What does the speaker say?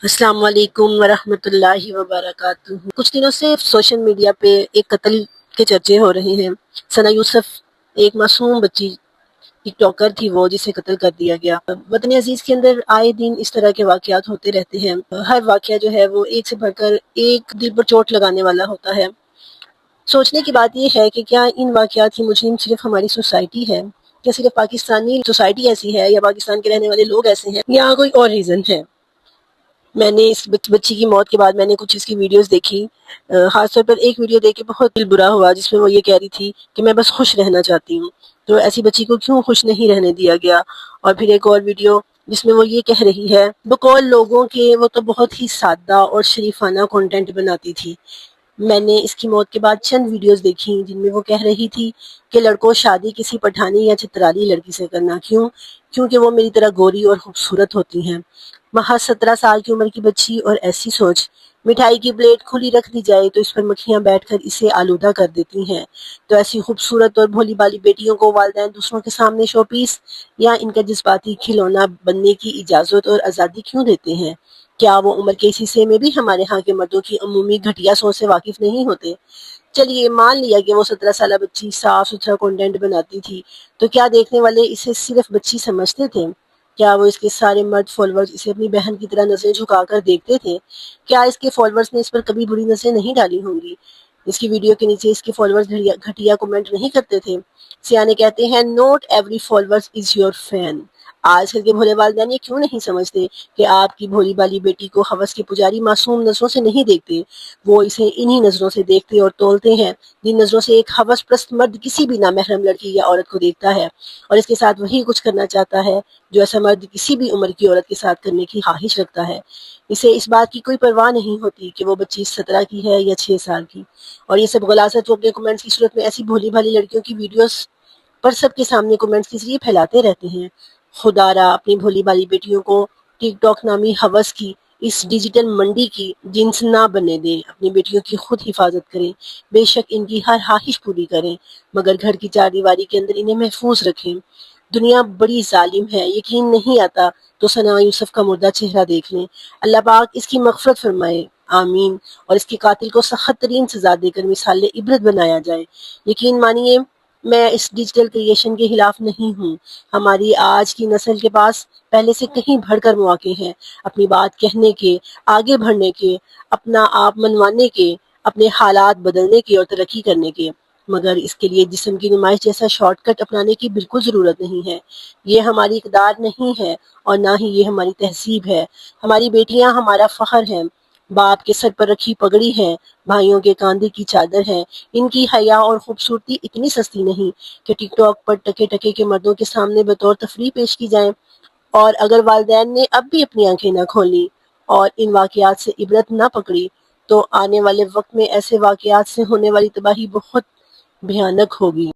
السلام علیکم ورحمۃ اللہ وبرکاتہ۔ کچھ دنوں سے سوشل میڈیا پہ ایک قتل کے چرچے ہو رہے ہیں۔ ثنا یوسف ایک معصوم بچی ٹک ٹاکر تھی وہ، جسے قتل کر دیا گیا۔ وطن عزیز کے اندر آئے دن اس طرح کے واقعات ہوتے رہتے ہیں۔ ہر واقعہ جو ہے وہ ایک سے بڑھ کر ایک دل پر چوٹ لگانے والا ہوتا ہے۔ سوچنے کی بات یہ ہے کہ کیا ان واقعات کی مجرم صرف ہماری سوسائٹی ہے، یا صرف پاکستانی سوسائٹی ایسی ہے، یا پاکستان کے رہنے والے لوگ ایسے ہیں، یا کوئی اور ریزن ہے؟ میں نے اس بچی کی موت کے بعد میں نے کچھ اس کی ویڈیوز دیکھی۔ خاص طور پر ایک ویڈیو دیکھ کے بہت دل برا ہوا، جس میں وہ یہ کہہ رہی تھی کہ میں بس خوش رہنا چاہتی ہوں۔ تو ایسی بچی کو کیوں خوش نہیں رہنے دیا گیا؟ اور پھر ایک اور ویڈیو جس میں وہ یہ کہہ رہی ہے، بقول لوگوں کے وہ تو بہت ہی سادہ اور شریفانہ کنٹینٹ بناتی تھی۔ میں نے اس کی موت کے بعد چند ویڈیوز دیکھی جن میں وہ کہہ رہی تھی کہ لڑکوں شادی کسی پٹھانی یا چترالی لڑکی سے کرنا کیونکہ وہ میری طرح گوری اور خوبصورت ہوتی ہیں۔ محض 17 سال کی عمر کی بچی اور ایسی سوچ۔ مٹھائی کی پلیٹ کھلی رکھ دی جائے تو اس پر مکھیاں بیٹھ کر اسے آلودہ کر دیتی ہیں، تو ایسی خوبصورت اور بھولی بالی بیٹیوں کو والدین دوسروں کے سامنے شو پیس یا ان کا جذباتی کھلونا بننے کی اجازت اور آزادی کیوں دیتے ہیں؟ کیا وہ عمر کے اس حصے میں بھی ہمارے ہاں کے مردوں کی عمومی گھٹیا سوچ سے واقف نہیں ہوتے؟ چلیے مان لیا کہ وہ 17 سالہ بچی صاف ستھرا کنٹینٹ بناتی تھی، تو کیا دیکھنے والے اسے صرف بچی سمجھتے تھے؟ کیا وہ اس کے سارے مرد فالورز اسے اپنی بہن کی طرح نظریں جھکا کر دیکھتے تھے؟ کیا اس کے فالورز نے اس پر کبھی بری نظریں نہیں ڈالی ہوں گی؟ اس کی ویڈیو کے نیچے اس کے فالورز گھٹیا کمنٹ نہیں کرتے تھے؟ سیانے کہتے ہیں not every followers is your fan. آج کل کے بھولے والدین یہ کیوں نہیں سمجھتے کہ آپ کی بھولی بالی بیٹی کو ہوس کے پجاری معصوم نظروں سے نہیں دیکھتے، وہ اسے انہی نظروں سے دیکھتے اور تولتے ہیں جن نظروں سے ایک ہوس پرست مرد کسی بھی نامحرم لڑکی یا عورت کو دیکھتا ہے، اور اس کے ساتھ وہی کچھ کرنا چاہتا ہے جو ایسا مرد کسی بھی عمر کی عورت کے ساتھ کرنے کی خواہش رکھتا ہے۔ اسے اس بات کی کوئی پرواہ نہیں ہوتی کہ وہ بچی 17 کی ہے یا 6 سال کی، اور یہ سب غلاظت وہ اپنے کمنٹس کی صورت میں ایسی بھولی بھالی لڑکیوں کی ویڈیوز پر سب کے سامنے کمنٹس کے ذریعے پھیلاتے رہتے ہیں۔ خدا را اپنی بھولی بالی بیٹیوں کو ٹک ٹاک نامی ہوس کی اس ڈیجیٹل منڈی کی جنس نہ بننے دیں، اپنی بیٹیوں کی خود حفاظت کریں، بے شک ان کی ہر خواہش پوری کریں، مگر گھر کی چار دیواری کے اندر انہیں محفوظ رکھیں۔ دنیا بڑی ظالم ہے، یقین نہیں آتا تو ثنا یوسف کا مردہ چہرہ دیکھ لیں۔ اللہ پاک اس کی مغفرت فرمائے، آمین، اور اس کے قاتل کو سخت ترین سزا دے کر مثال عبرت بنایا جائے۔ یقین مانیے میں اس ڈیجیٹل کریشن کے خلاف نہیں ہوں۔ ہماری آج کی نسل کے پاس پہلے سے کہیں بڑھ کر مواقع ہیں اپنی بات کہنے کے، آگے بڑھنے کے، اپنا آپ منوانے کے، اپنے حالات بدلنے کے اور ترقی کرنے کے، مگر اس کے لیے جسم کی نمائش جیسا شارٹ کٹ اپنانے کی بالکل ضرورت نہیں ہے۔ یہ ہماری اقدار نہیں ہے اور نہ ہی یہ ہماری تہذیب ہے۔ ہماری بیٹیاں ہمارا فخر ہیں، باپ کے سر پر رکھی پگڑی ہیں، بھائیوں کے کاندھے کی چادر ہیں۔ ان کی حیا اور خوبصورتی اتنی سستی نہیں کہ ٹک ٹاک پر ٹکے ٹکے کے مردوں کے سامنے بطور تفریح پیش کی جائیں۔ اور اگر والدین نے اب بھی اپنی آنکھیں نہ کھولیں اور ان واقعات سے عبرت نہ پکڑی، تو آنے والے وقت میں ایسے واقعات سے ہونے والی تباہی بہت بھیانک ہوگی۔